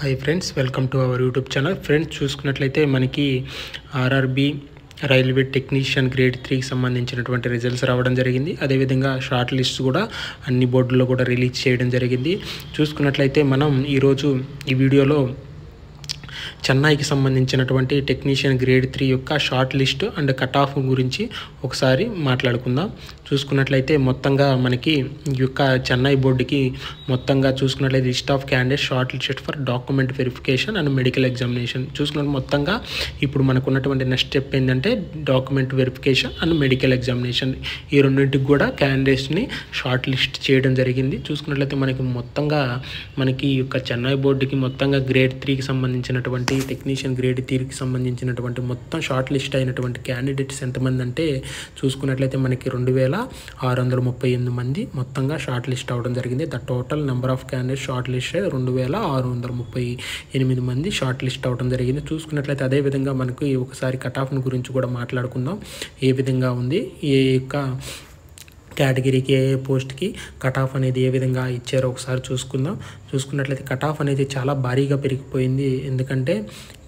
Hi friends, welcome to our YouTube channel. Friends, చూసుకున్నట్లయితే మనకి RRB railway technician grade 3కి సంబంధించినటువంటి రిజల్ట్స్ రావడం జరిగింది. అదేవిధంగా షార్ట్ లిస్ట్ కూడా అన్ని బోర్డుల్లో కూడా రిలీజ్ చేయడం జరిగింది. చూసుకున్నట్లయితే మనం ఈరోజు ఈ వీడియోలో చెన్నైకి సంబంధించినటువంటి టెక్నీషియన్ గ్రేడ్ 3 యొక్క short list and cut off గురించి ఒకసారి మాట్లాడుకుందాం. చూసుకున్నట్లయితే మొత్తంగా మనకి ఈ యొక్క చెన్నై బోర్డుకి మొత్తంగా చూసుకున్నట్లయితే list of candidate short list for document verification and medical examination. చూసుకున్నట్టు మొత్తంగా ఇప్పుడు మనకు ఉన్నటువంటి నెక్స్ట్ స్టెప్ ఏంటంటే document verification and medical examination. ఈ రెండింటికి కూడా క్యాండిడేట్స్ని షార్ట్ లిస్ట్ చేయడం జరిగింది. చూసుకున్నట్లయితే మొత్తంగా మనకి ఈ యొక్క చెన్నై బోర్డుకి మొత్తంగా గ్రేడ్ 3కి సంబంధించినటువంటి టెక్నీషియన్ గ్రేడ్ 3కి సంబంధించినటువంటి మొత్తం షార్ట్ లిస్ట్ అయినటువంటి క్యాండిడేట్స్ ఎంతమంది అంటే చూసుకున్నట్లయితే మనకి 2638 మంది మొత్తంగా షార్ట్ లిస్ట్ అవ్వడం జరిగింది. The total number of candidate short list 2638 మంది షార్ట్ లిస్ట్ అవ్వడం జరిగింది. చూసుకున్నట్లయితే అదేవిధంగా మనకి ఒకసారి కట్ ఆఫ్ని గురించి కూడా మాట్లాడుకుందాం. ఏ విధంగా ఉంది, ఏ యొక్క కేటగిరీకి ఏ పోస్ట్కి కట్ ఆఫ్ అనేది ఏ విధంగా ఇచ్చారో ఒకసారి చూసుకుందాం. చూసుకున్నట్లయితే కట్ ఆఫ్ అనేది చాలా భారీగా పెరిగిపోయింది. ఎందుకంటే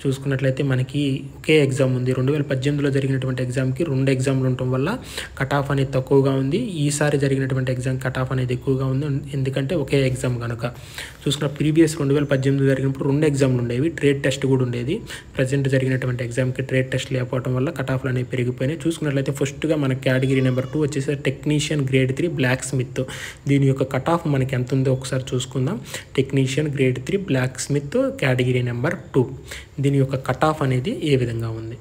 చూసుకున్నట్లయితే మనకి ఒకే ఎగ్జామ్ ఉంది. 2018లో జరిగినటువంటి ఎగ్జామ్కి 2 ఎగ్జామ్లు ఉండటం వల్ల కట్ ఆఫ్ అనేది తక్కువగా ఉంది. ఈసారి జరిగినటువంటి ఎగ్జామ్ కట్ ఆఫ్ అనేది ఎక్కువగా ఉంది. ఎందుకంటే ఒకే ఎగ్జామ్ కనుక. చూసుకున్న ప్రీవియస్ 2018 జరిగినప్పుడు 2 ఎగ్జామ్లు ఉండేవి, ట్రేడ్ టెస్ట్ కూడా ఉండేది. ప్రజెంట్ జరిగినటువంటి ఎగ్జామ్కి ట్రేడ్ టెస్ట్ లేకపోవడం వల్ల కట్ ఆఫ్లు అనేవి పెరిగిపోయినాయి. చూసుకున్నట్లయితే ఫస్ట్గా మన కేటగిరీ నెంబర్ 2 వచ్చేసి టెక్నీషియన్ గ్రేడ్ 3 బ్లాక్ స్మిత్. దీని యొక్క కట్ ఆఫ్ మనకి ఎంత ఉందో ఒకసారి చూసుకుందాం. Technician grade 3 blacksmith category number 2 దీని యొక్క కట్ ఆఫ్ అనేది ఏ విధంగా ఉంది.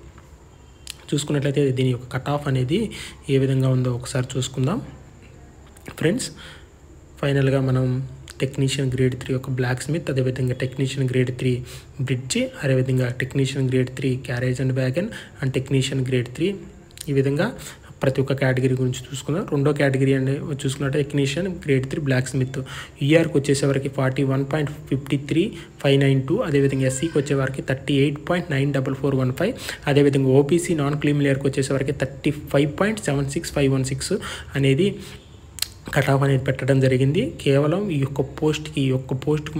చూసుకున్నట్లయితే దీని యొక్క కట్ ఆఫ్ అనేది ఏ విధంగా ఉందో ఒకసారి చూసుకుందాం. ఫ్రెండ్స్, ఫైనల్గా మనం టెక్నీషియన్ గ్రేడ్ 3 యొక్క బ్లాక్ స్మిత్, అదేవిధంగా టెక్నీషియన్ గ్రేడ్ 3 బ్రిడ్జి, అదేవిధంగా technician grade 3 carriage and wagon and technician grade 3 ఈ విధంగా ప్రతి ఒక్క కేటగిరీ గురించి చూసుకుందాం. రెండో కేటగిరీ అంటే చూసుకున్నట్టు టెక్నీషియన్ గ్రేడ్ 3 బ్లాక్ స్మిత్. యూఆర్కి వచ్చేసేవరకు 41.53592, అదేవిధంగా ఎస్సీకి వచ్చేవారికి 38.94415, అదేవిధంగా ఓబీసీ నాన్ క్రీమిలియర్కి వచ్చేసేవరకు 35.76516 అనేది కట్ ఆఫ్ అనేది పెట్టడం జరిగింది. కేవలం ఈ యొక్క పోస్ట్కి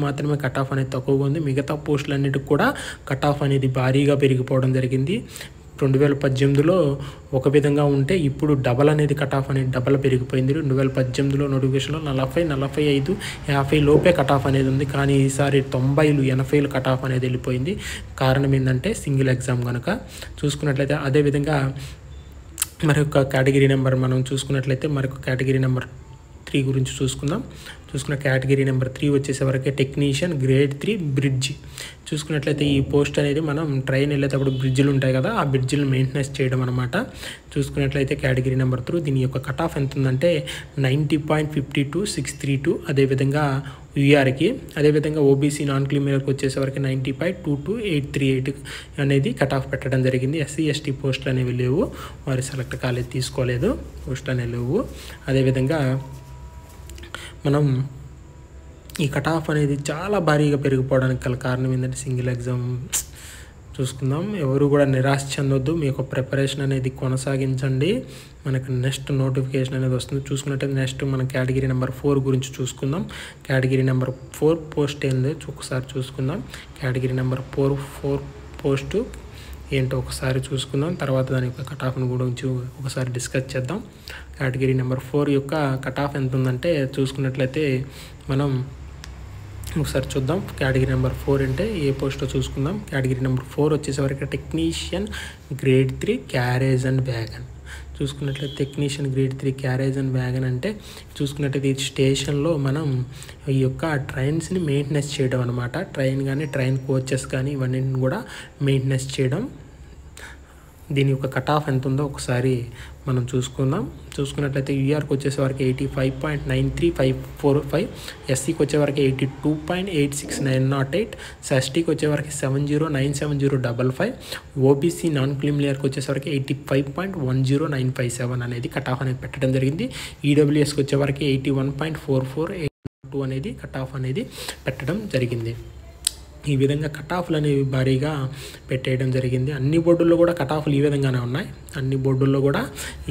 మాత్రమే కట్ ఆఫ్ అనేది తక్కువగా ఉంది. మిగతా పోస్టులన్నిటికి కూడా కట్ ఆఫ్ అనేది భారీగా పెరిగిపోవడం జరిగింది. 2018లో ఒక విధంగా ఉంటే ఇప్పుడు డబల్ అనేది కట్ ఆఫ్ అనేది డబల్ పెరిగిపోయింది. 2018లో నోటిఫికేషన్లో 40, 45, 50 లోపే కట్ ఆఫ్ అనేది ఉంది. కానీ ఈసారి 90, 80 కట్ ఆఫ్ అనేది వెళ్ళిపోయింది. కారణం ఏంటంటే సింగిల్ ఎగ్జామ్ కనుక. చూసుకున్నట్లయితే అదేవిధంగా మరొక కేటగిరీ నెంబర్ మనం చూసుకున్నట్లయితే మరొక కేటగిరీ నెంబర్ 3 గురించి చూసుకుందాం. చూసుకున్న కేటగిరీ నెంబర్ 3 వచ్చేసేవరకే టెక్నీషియన్ గ్రేడ్ 3 బ్రిడ్జ్. చూసుకున్నట్లయితే ఈ పోస్ట్ అనేది మనం ట్రైన్ వెళ్ళేటప్పుడు బ్రిడ్జిలు ఉంటాయి కదా, ఆ బ్రిడ్జిలను మెయింటెనెన్స్ చేయడం అనమాట. చూసుకున్నట్లయితే కేటగిరీ నెంబర్ 3 దీని యొక్క కట్ ఆఫ్ ఎంత ఉందంటే 90.52632, అదేవిధంగా యూఆర్కి, అదేవిధంగా ఓబీసీ నాన్ క్రీమిలియర్కి వచ్చేసేవరకు 90.22838 అనేది కట్ ఆఫ్ పెట్టడం జరిగింది. ఎస్సీ ఎస్టీ పోస్టులు అనేవి లేవు, వారి సెలెక్ట్ కాలేదు, తీసుకోలేదు, పోస్టులు అనేవి లేవు. అదేవిధంగా మనం ఈ కట్ ఆఫ్ అనేది చాలా భారీగా పెరిగిపోవడానికి గల కారణం ఏంటంటే సింగిల్ ఎగ్జామ్. చూసుకుందాం. ఎవరు కూడా నిరాశ చెందొద్దు, మీ యొక్క ప్రిపరేషన్ అనేది కొనసాగించండి. మనకు నెక్స్ట్ నోటిఫికేషన్ అనేది వస్తుంది. చూసుకున్నట్లయితే నెక్స్ట్ మన కేటగిరీ నెంబర్ 4 గురించి చూసుకుందాం. కేటగిరీ నెంబర్ 4 పోస్ట్ ఏందో ఒకసారి చూసుకుందాం. కేటగిరీ నెంబర్ 4 పోస్టు ఏంటో ఒకసారి చూసుకుందాం. తర్వాత దాని యొక్క కట్ ఆఫ్ని గురించి ఒకసారి డిస్కస్ చేద్దాం. కేటగిరీ నెంబర్ 4 యొక్క కట్ ఆఫ్ ఎంత ఉందంటే చూసుకున్నట్లయితే మనం ఒకసారి చూద్దాం. కేటగిరీ నెంబర్ 4 అంటే ఏ పోస్టో చూసుకుందాం. కేటగిరీ నెంబర్ 4 వచ్చేసరికి technician grade 3 carriage and wagon. చూసుకున్నట్లయితే technician grade 3 carriage and wagon అంటే చూసుకున్నట్లయితే ఈ స్టేషన్లో మనం ఈ యొక్క ట్రైన్స్ని మెయింటెనెన్స్ చేయడం అనమాట. ట్రైన్ కానీ ట్రైన్ కోచెస్ కానీ ఇవన్నీ కూడా మెయింటెనెన్స్ చేయడం. దీని యొక్క కట్ ఆఫ్ ఎంత ఉందో ఒకసారి మనం చూసుకుందాం. చూసుకున్నట్లయితే యూఆర్కి వచ్చేసరికి 85.9355, ఎస్సీకి వచ్చేవరకు 82.86908, ఎస్టీకి వచ్చేవరకు 709705, ఓబీసీ నాన్ క్రీమిలియర్కి వచ్చేసరికి 85.10957 అనేది కట్ ఆఫ్ అనేది పెట్టడం జరిగింది. ఈడబ్ల్యూఎస్కి వచ్చేవరకు 81.4482 అనేది కట్ ఆఫ్ అనేది పెట్టడం జరిగింది. ఈ విధంగా కట్ ఆఫ్లు అనేవి భారీగా పెట్టేయడం జరిగింది. అన్ని బోర్డుల్లో కూడా కట్ ఆఫ్లు ఈ విధంగానే ఉన్నాయి. అన్ని బోర్డుల్లో కూడా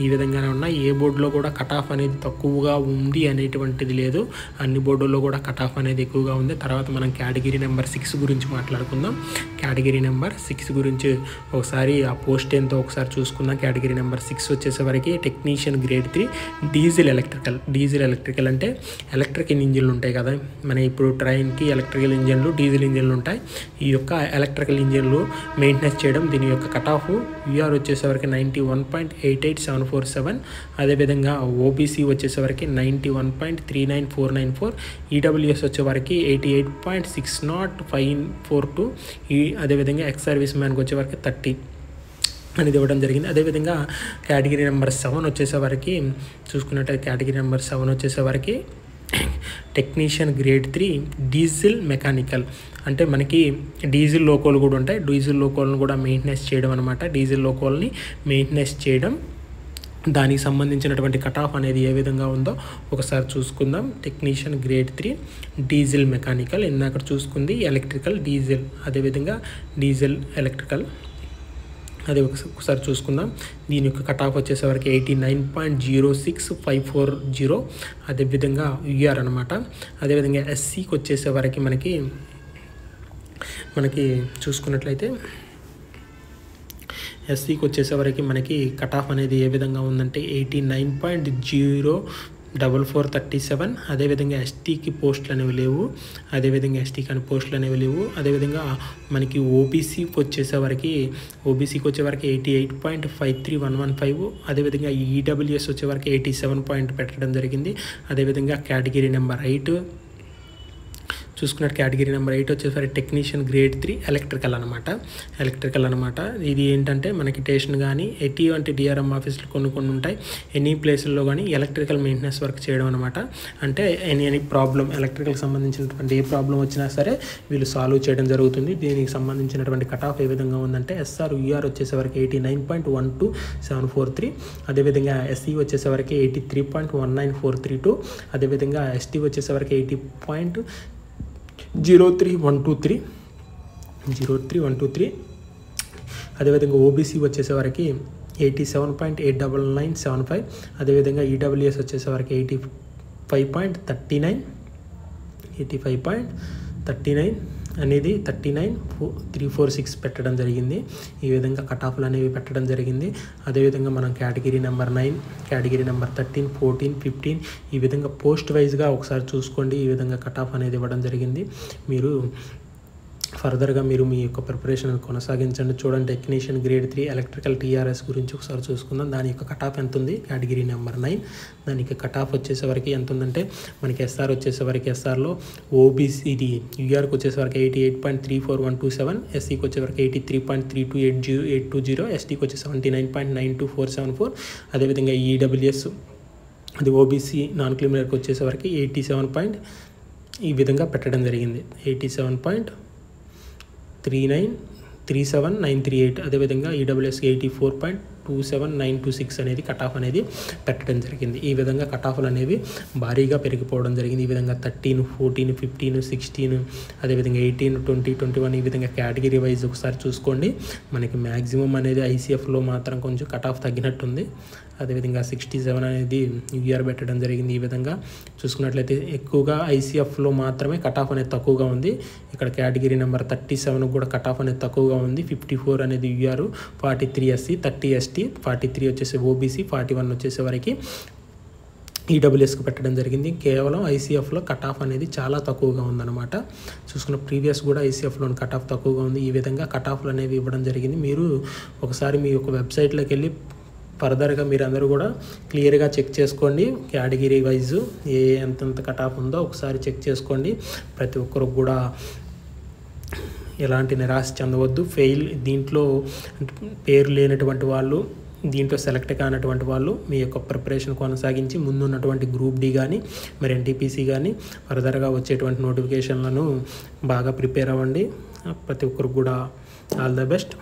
ఈ విధంగానే ఉన్నాయి. ఏ బోర్డులో కూడా కట్ ఆఫ్ అనేది తక్కువగా ఉంది అనేటువంటిది లేదు. అన్ని బోర్డుల్లో కూడా కట్ ఆఫ్ అనేది ఎక్కువగా ఉంది. తర్వాత మనం కేటగిరీ నెంబర్ 6 గురించి మాట్లాడుకుందాం. కేటగిరీ నెంబర్ 6 గురించి ఒకసారి ఆ పోస్ట్ ఎంతో ఒకసారి చూసుకుందాం. కేటగిరీ నెంబర్ 6 వచ్చేసరికి technician grade 3 diesel electrical. Diesel electrical అంటే ఎలక్ట్రికల్ ఇంజిన్లు ఉంటాయి కదా, మన ఇప్పుడు ట్రైన్కి ఎలక్ట్రికల్ ఇంజిన్లు, డీజిల్ ఇంజిన్లు ఉంటాయి. ఈ యొక్క ఎలక్ట్రికల్ ఇంజిన్లు మెయింటెనెన్స్ చేయడం. దీని యొక్క కట్ ఆఫ్ యూఆర్ వచ్చేసరికి 91.88747. అదేవిధంగా ఓబీసీ వచ్చేసరికి 91.39494. ఈడబ్ల్యూఎస్ వచ్చేవరకు 88.60542. అదేవిధంగా ఎక్స్ సర్వీస్ మ్యాన్కి వచ్చేవరకు 30 అనేది ఇవ్వడం జరిగింది. అదేవిధంగా కేటగిరీ నెంబర్ 7 వచ్చేసరికి చూసుకున్నట్టయితే కేటగిరీ నెంబర్ 7 వచ్చేసరికి టెక్నీషియన్ గ్రేడ్ 3 డీజిల్ మెకానికల్. అంటే మనకి డీజిల్ లోకోలు కూడా ఉంటాయి. డీజిల్ లోకోలను కూడా మెయింటెనెన్స్ చేయడం అనమాట. డీజిల్ లోకోల్ని మెయింటెనెన్స్ చేయడం, దానికి సంబంధించినటువంటి కట్ ఆఫ్ అనేది ఏ విధంగా ఉందో ఒకసారి చూసుకుందాం. Technician grade 3 diesel mechanical. ఇందాక చూసుకుంది ఎలక్ట్రికల్, డీజిల్, అదేవిధంగా డీజిల్ ఎలక్ట్రికల్. అది ఒకసారి చూసుకుందాం. దీని యొక్క కట్ ఆఫ్ వచ్చేసరికి 89.06540. అదేవిధంగా యూఆర్ అనమాట. అదేవిధంగా ఎస్సీకి వచ్చేసరికి మనకి చూసుకున్నట్లయితే ఎస్సీకి వచ్చేసరికి మనకి కట్ ఆఫ్ అనేది ఏ విధంగా ఉందంటే 89.04437. అదేవిధంగా ఎస్టీకి పోస్టులు అనేవి లేవు. అదేవిధంగా ఎస్టీకి అని పోస్టులు అనేవి లేవు. అదేవిధంగా మనకి ఓబీసీకి వచ్చేసరికి 88.53115. అదేవిధంగా ఈడబ్ల్యూఎస్ వచ్చేవరకు 87 పాయింట్ పెట్టడం జరిగింది. అదేవిధంగా కేటగిరీ నెంబర్ 8 చూసుకున్నట్టు కేటగిరీ నెంబర్ 8 వచ్చేసరికి టెక్నీషియన్ గ్రేడ్ 3 ఎలక్ట్రికల్ అనమాట. ఇది ఏంటంటే మనకి స్టేషన్ కానీ ఎటువంటి డిఆర్ఎం ఆఫీసులు కొన్ని ఉంటాయి. ఎనీ ప్లేసుల్లో కానీ ఎలక్ట్రికల్ మెయింటెనెన్స్ వర్క్ చేయడం అనమాట. అంటే ఎనీ ప్రాబ్లం, ఎలక్ట్రికల్కి సంబంధించినటువంటి ఏ ప్రాబ్లం వచ్చినా సరే వీళ్ళు సాల్వ్ చేయడం జరుగుతుంది. దీనికి సంబంధించినటువంటి కట్ ఆఫ్ ఏ విధంగా ఉందంటే ఎస్ఆర్ యూఆర్ వచ్చేసరికి 89.12743. అదేవిధంగా ఎస్సీ వచ్చేసరికి 83.19432. అదేవిధంగా ఎస్టీ వచ్చేసరికి 80.03123. అదేవిధంగా ఓబీసీ వచ్చేసరికి 87.89975. అదేవిధంగా ఈడబ్ల్యూఎస్ వచ్చేసరికి 85.39 అనేది 39.346 పెట్టడం జరిగింది. ఈ విధంగా కట్ ఆఫ్లు అనేవి పెట్టడం జరిగింది. అదేవిధంగా మనం కేటగిరీ నెంబర్ 9, కేటగిరీ నెంబర్ 13, 14, 15 ఈ విధంగా పోస్ట్ వైజ్గా ఒకసారి చూసుకోండి. ఈ విధంగా కట్ ఆఫ్ అనేది ఇవ్వడం జరిగింది. మీరు ఫర్దర్గా మీరు మీ యొక్క ప్రిపరేషన్ కొనసాగించండి. చూడండి, టెక్నీషియన్ గ్రేడ్ 3 ఎలక్ట్రికల్ టీఆర్ఎస్ గురించి ఒకసారి చూసుకుందాం. దాని యొక్క కట్ ఆఫ్ ఎంత ఉంది? కేటగిరీ నెంబర్ 9 దానికి కట్ ఆఫ్ వచ్చేసరికి ఎంత ఉందంటే మనకి ఎస్ఆర్ వచ్చేసరికి ఎస్ఆర్లో ఓబీసీడీ యూఆర్కి వచ్చేసరికి 88.34127, ఎస్సీకి వచ్చేసరికి 83.3280820, ఎస్టీకి వచ్చి 79.92474. అదేవిధంగా ఈడబ్ల్యూఎస్ అది ఓబీసీ నాన్ క్రిమినల్కి వచ్చేసరికి 87 ఈ విధంగా పెట్టడం జరిగింది. 87.3937938. అదేవిధంగా ఈడబ్ల్యూఎస్కి 84.27926 అనేది కట్ ఆఫ్ అనేది పెట్టడం జరిగింది. ఈ విధంగా కట్ ఆఫ్లు అనేవి భారీగా పెరిగిపోవడం జరిగింది. ఈ విధంగా 13, 14, 15, 16 అదేవిధంగా 18, 20, 21 ఈ విధంగా కేటగిరీ వైజ్ ఒకసారి చూసుకోండి. మనకి మ్యాక్సిమం అనేది ఐసీఎఫ్లో మాత్రం కొంచెం కట్ ఆఫ్ తగ్గినట్టుంది. అదేవిధంగా 67 అనేది యూఆర్ పెట్టడం జరిగింది. ఈ విధంగా చూసుకున్నట్లయితే ఎక్కువగా ఐసీఎఫ్లో మాత్రమే కట్ ఆఫ్ అనేది తక్కువగా ఉంది. ఇక్కడ కేటగిరీ నెంబర్ 37 కూడా కట్ ఆఫ్ అనేది తక్కువగా ఉంది. 54 అనేది యూఆర్, 43 ఎస్సీ, 30 ఎస్టీ, 43 వచ్చేసి ఓబీసీ, 41 వచ్చేసరికి ఈడబ్ల్యూఎస్కి పెట్టడం జరిగింది. కేవలం ఐసీఎఫ్లో కట్ ఆఫ్ అనేది చాలా తక్కువగా ఉందన్నమాట. చూసుకున్న ప్రీవియస్ కూడా ఐసీఎఫ్లో కట్ ఆఫ్ తక్కువగా ఉంది. ఈ విధంగా కట్ ఆఫ్లు అనేవి ఇవ్వడం జరిగింది. మీరు ఒకసారి మీ యొక్క వెబ్సైట్లోకి వెళ్ళి ఫర్దర్గా మీరు అందరూ కూడా క్లియర్గా చెక్ చేసుకోండి. కేటగిరీ వైజ్ ఎంతెంత కట్ ఆఫ్ ఉందో ఒకసారి చెక్ చేసుకోండి. ప్రతి ఒక్కరికి కూడా ఎలాంటి నిరాశ చెందవద్దు. దీంట్లో పేరు లేనటువంటి వాళ్ళు, దీంట్లో సెలెక్ట్ కానటువంటి వాళ్ళు మీ యొక్క ప్రిపరేషన్ కొనసాగించి ముందున్నటువంటి గ్రూప్ డి కానీ మరి ఎన్టీపీసీ కానీ ఫర్దర్గా వచ్చేటువంటి నోటిఫికేషన్లను బాగా ప్రిపేర్ అవ్వండి. ప్రతి ఒక్కరికి కూడా ఆల్ ద బెస్ట్.